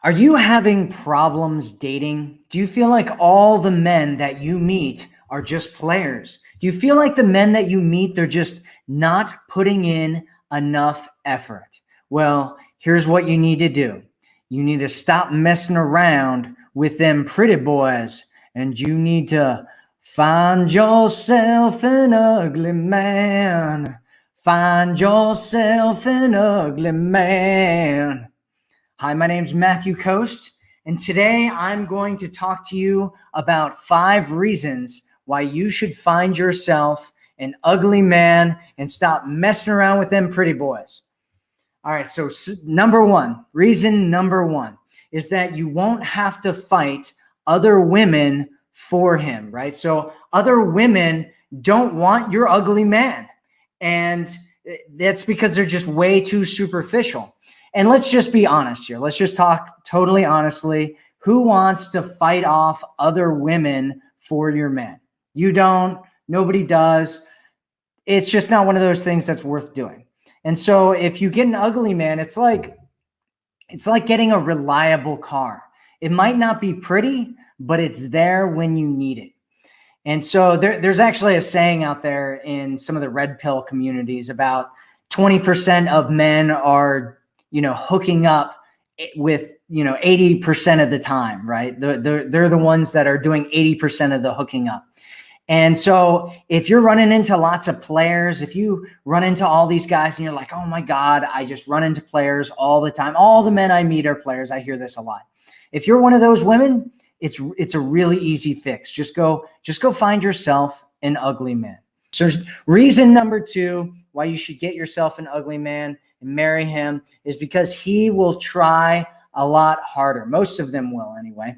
Are you having problems dating? Do you feel like all the men that you meet are just players? Do you feel like the men that you meet, they're just not putting in enough effort? Well, here's what you need to do. You need to stop messing around with them pretty boys, and you need to find yourself an ugly man. Find yourself an ugly man. Hi, my name's Matthew Coast, and today I'm going to talk to you about 5 reasons why you should find yourself an ugly man and stop messing around with them pretty boys. All right, so reason number one is that you won't have to fight other women for him, right? So other women don't want your ugly man, and that's because they're just way too superficial. And let's just be honest here. Let's just talk totally honestly. Who wants to fight off other women for your man? You don't. Nobody does. It's just not one of those things that's worth doing. And so if you get an ugly man, it's like getting a reliable car. It might not be pretty, but it's there when you need it. And so there's actually a saying out there in some of the red pill communities about 20% of men are, hooking up with, 80% of the time, right? They're the ones that are doing 80% of the hooking up. And so if you're running into lots of players, if you run into all these guys and you're like, oh my God, I just run into players all the time. All the men I meet are players. I hear this a lot. If you're one of those women, it's a really easy fix. Just go find yourself an ugly man. So reason number 2 why you should get yourself an ugly man and marry him is because he will try a lot harder. Most of them will anyway.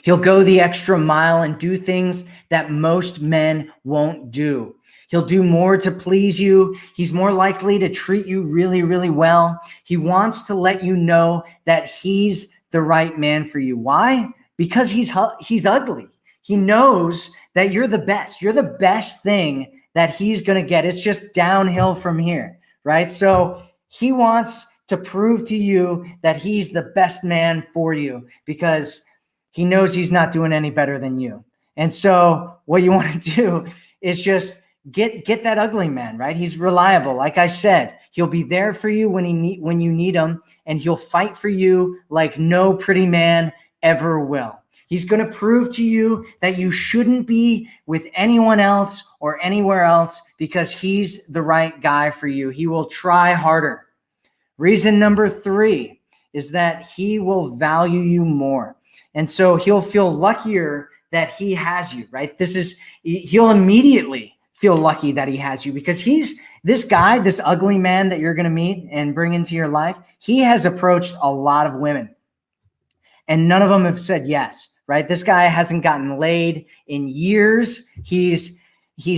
He'll go the extra mile and do things that most men won't do. He'll do more to please you. He's more likely to treat you really, really well. He wants to let you know that he's the right man for you. Why? Because he's ugly. He knows that you're the best. You're the best thing that he's going to get. It's just downhill from here, right? So he wants to prove to you that he's the best man for you because he knows he's not doing any better than you. And so what you want to do is just get that ugly man, right? He's reliable. Like I said, he'll be there for you when you need him, and he'll fight for you like no pretty man ever will. He's going to prove to you that you shouldn't be with anyone else or anywhere else because he's the right guy for you. He will try harder. Reason number 3 is that he will value you more. And so he'll feel luckier that he has you, right? He'll immediately feel lucky that he has you because this guy, this ugly man that you're going to meet and bring into your life, he has approached a lot of women and none of them have said yes, right? This guy hasn't gotten laid in years. He's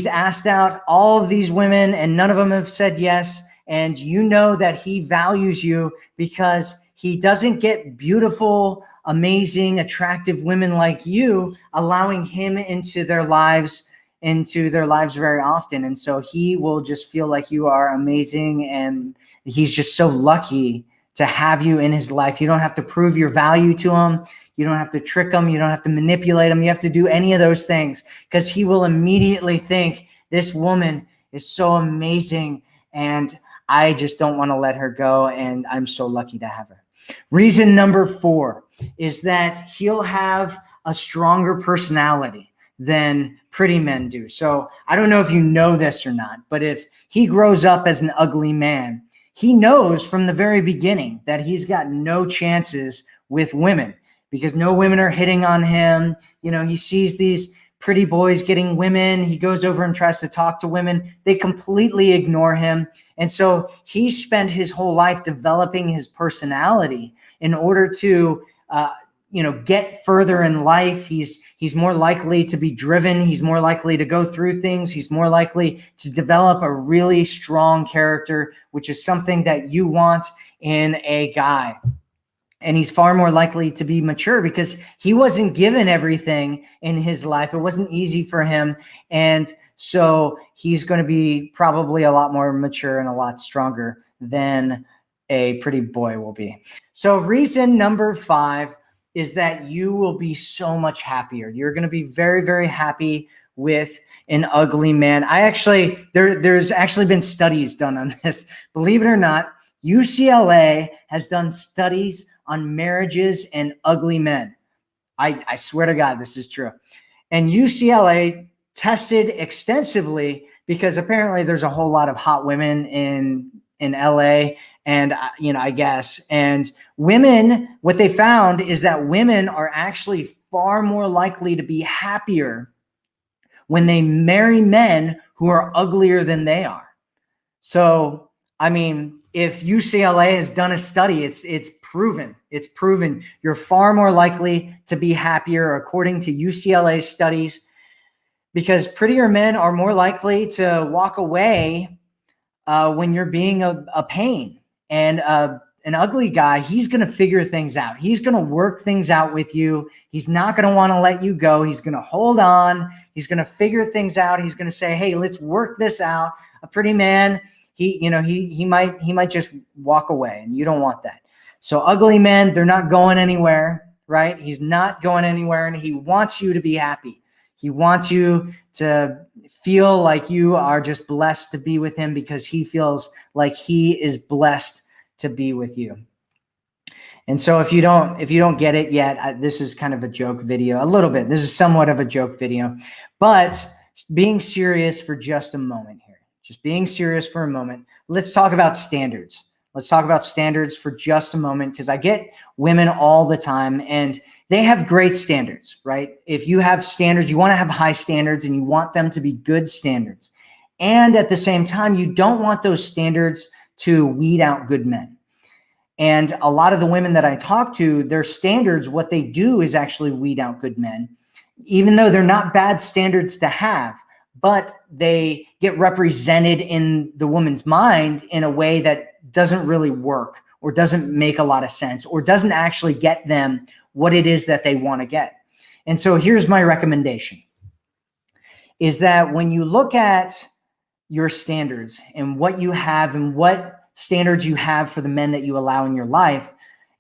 asked out all of these women and none of them have said yes. And you know that he values you because he doesn't get beautiful, amazing, attractive women like you allowing him into their lives very often. And so he will just feel like you are amazing and he's just so lucky to have you in his life. You don't have to prove your value to him. You don't have to trick him. You don't have to manipulate him. You have to do any of those things because he will immediately think this woman is so amazing and I just don't want to let her go and I'm so lucky to have her. Reason number 4 is that he'll have a stronger personality than pretty men do. So I don't know if you know this or not, but if he grows up as an ugly man, he knows from the very beginning that he's got no chances with women because no women are hitting on him. He sees these pretty boys getting women. He goes over and tries to talk to women. They completely ignore him. And so he spent his whole life developing his personality in order to, get further in life. He's more likely to be driven. He's more likely to go through things. He's more likely to develop a really strong character, which is something that you want in a guy. And he's far more likely to be mature because he wasn't given everything in his life. It wasn't easy for him. And so he's going to be probably a lot more mature and a lot stronger than a pretty boy will be. So reason number 5 is that you will be so much happier. You're going to be very, very happy with an ugly man. There's actually been studies done on this. Believe it or not, UCLA has done studies on marriages and ugly men. I swear to God, this is true. And UCLA tested extensively because apparently there's a whole lot of hot women in LA and, I guess, and women, what they found is that women are actually far more likely to be happier when they marry men who are uglier than they are. So, if UCLA has done a study, it's proven. It's proven you're far more likely to be happier according to UCLA studies, because prettier men are more likely to walk away when you're being a pain. And an ugly guy, he's going to figure things out. He's going to work things out with you. He's not going to want to let you go. He's going to hold on. He's going to figure things out. He's going to say, hey, let's work this out. A pretty man, he might just walk away, and you don't want that. So ugly men, they're not going anywhere, right? He's not going anywhere, and he wants you to be happy. He wants you to feel like you are just blessed to be with him because he feels like he is blessed to be with you. And so if you don't get it yet, this is kind of a joke video, a little bit. This is somewhat of a joke video, but being serious for just a moment here, just being serious for a moment. Let's talk about standards. Let's talk about standards for just a moment, because I get women all the time and they have great standards, right? If you have standards, you want to have high standards and you want them to be good standards. And at the same time, you don't want those standards to weed out good men. And a lot of the women that I talk to, their standards, what they do is actually weed out good men, even though they're not bad standards to have, but they get represented in the woman's mind in a way that doesn't really work or doesn't make a lot of sense or doesn't actually get them what it is that they want to get. And so here's my recommendation, is that when you look at your standards and what you have and what standards you have for the men that you allow in your life,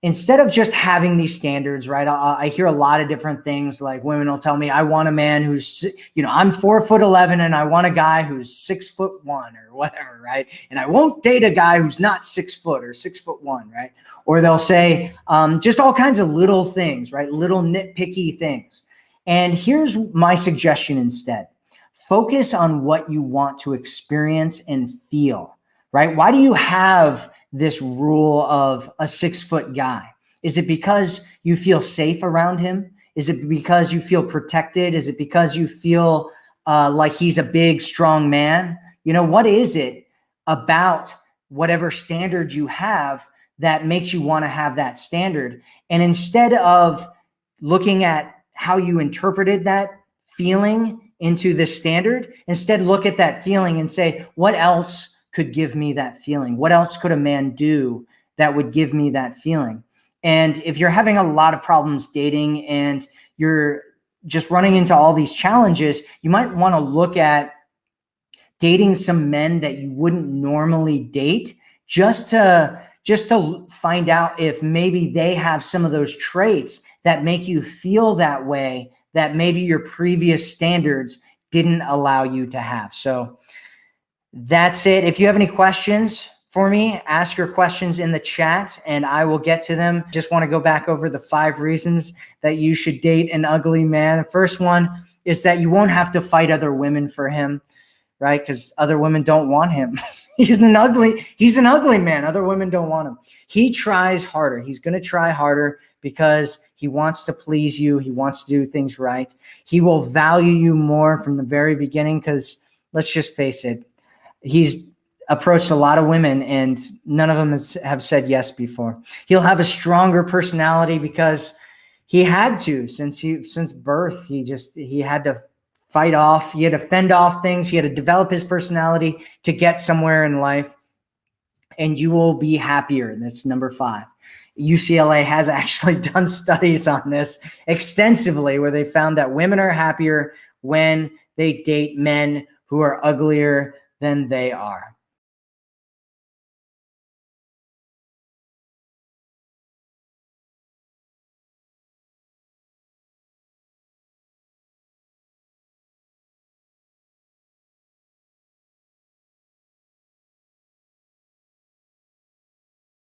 instead of just having these standards, right? I hear a lot of different things, like women will tell me, I want a man who's, I'm 4'11" and I want a guy who's 6'1" or whatever, right? And I won't date a guy who's not 6 foot or 6'1", right? Or they'll say just all kinds of little things, right? Little nitpicky things. And here's my suggestion instead. Focus on what you want to experience and feel, right? Why do you have this rule of a 6 foot guy? Is it because you feel safe around him? Is it because you feel protected? Is it because you feel like he's a big, strong man? What is it about whatever standard you have that makes you want to have that standard? And instead of looking at how you interpreted that feeling into the standard, instead look at that feeling and say, what else could give me that feeling? What else could a man do that would give me that feeling? And if you're having a lot of problems dating and you're just running into all these challenges, you might want to look at dating some men that you wouldn't normally date, just to find out if maybe they have some of those traits that make you feel that way, that maybe your previous standards didn't allow you to have. So that's it. If you have any questions for me, ask your questions in the chat and I will get to them. Just want to go back over the 5 reasons that you should date an ugly man. The first one is that you won't have to fight other women for him, right? Because other women don't want him. He's an ugly man. Other women don't want him. He tries harder. He's going to try harder because he wants to please you. He wants to do things right. He will value you more from the very beginning, because let's just face it, he's approached a lot of women and none of them have said yes before. He'll have a stronger personality because he had to, since birth. He had to fight off, he had to fend off things. He had to develop his personality to get somewhere in life, and you will be happier. That's number 5. UCLA has actually done studies on this extensively, where they found that women are happier when they date men who are uglier than they are.